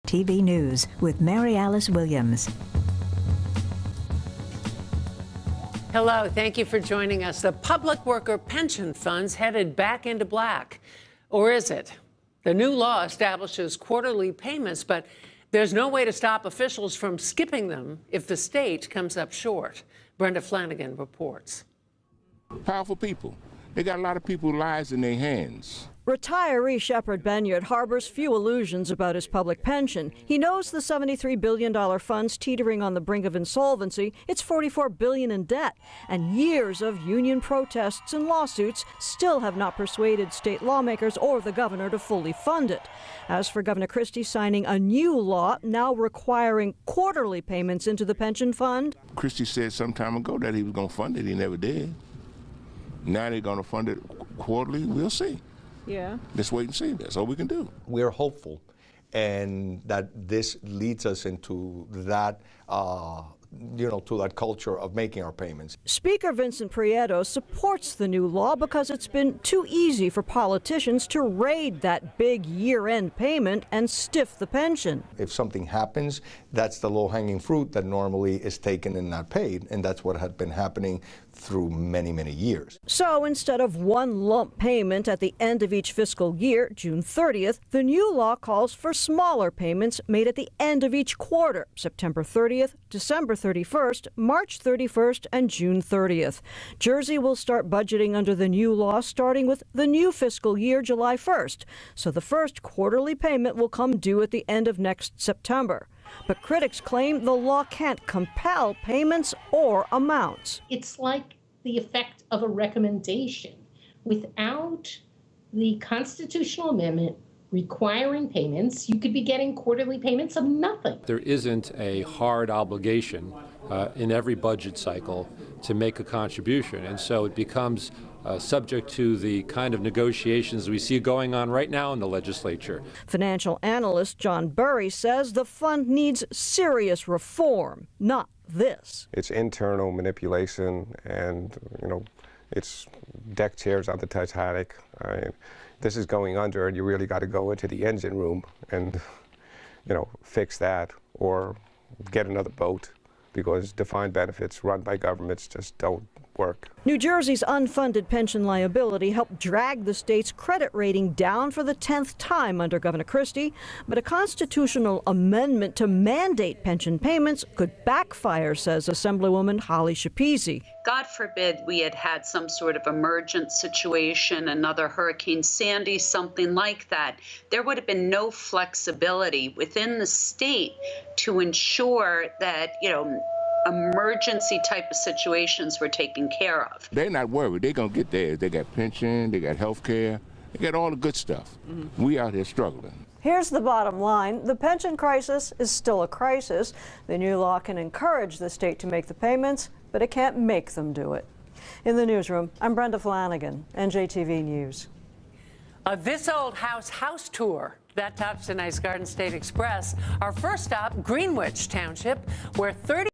TV News with Mary Alice Williams. Hello, thank you for joining us. The public worker pension funds headed back into black. Or is it? The new law establishes quarterly payments, but there's no way to stop officials from skipping them if the state comes up short. Brenda Flanagan reports. Powerful people. They got a lot of people's lives in their hands. Retiree Shepard Benyard harbors few illusions about his public pension. He knows the $73 billion fund's teetering on the brink of insolvency. It's $44 billion in debt. And years of union protests and lawsuits still have not persuaded state lawmakers or the governor to fully fund it. As for Governor Christie signing a new law now requiring quarterly payments into the pension fund. Christie said some time ago that he was going to fund it. He never did. Now they're going to fund it quarterly. We'll see. Yeah. Let's wait and see. That's all we can do. We're hopeful, and that this leads us into that, to that culture of making our payments. Speaker Vincent Prieto supports the new law because it's been too easy for politicians to raid that big year-end payment and stiff the pension. If something happens, that's the low-hanging fruit that normally is taken and not paid, and that's what had been happening through many, many years. So instead of one lump payment at the end of each fiscal year, June 30th, the new law calls for smaller payments made at the end of each quarter, September 30th, December 31st, March 31st, and June 30th. Jersey will start budgeting under the new law starting with the new fiscal year, July 1st. So the first quarterly payment will come due at the end of next September. But critics claim the law can't compel payments or amounts. It's like the effect of a recommendation. Without the constitutional amendment requiring payments, you could be getting quarterly payments of nothing. There isn't a hard obligation in every budget cycle to make a contribution, and so it becomes subject to the kind of negotiations we see going on right now in the legislature. Financial analyst John Burry says the fund needs serious reform, not this. It's internal manipulation, and it's deck chairs on the Titanic. This is going under, and you really got to go into the engine room and fix that, or get another boat, because defined benefits run by governments just don't work. New Jersey's unfunded pension liability helped drag the state's credit rating down for the 10th time under Governor Christie, but a constitutional amendment to mandate pension payments could backfire, says Assemblywoman Holly Schapese. God forbid we had had some sort of emergent situation, another Hurricane Sandy, something like that. There would have been no flexibility within the state to ensure that, emergency type of situations were taken care of. They're not worried. They're going to get theirs. They got pension, they got health care, they got all the good stuff. We out here struggling. Here's the bottom line. The pension crisis is still a crisis. The new law can encourage the state to make the payments, but it can't make them do it. In the newsroom, I'm Brenda Flanagan, NJTV News. This old house tour. That tops tonight's Garden State Express. Our first stop, Greenwich Township, where 30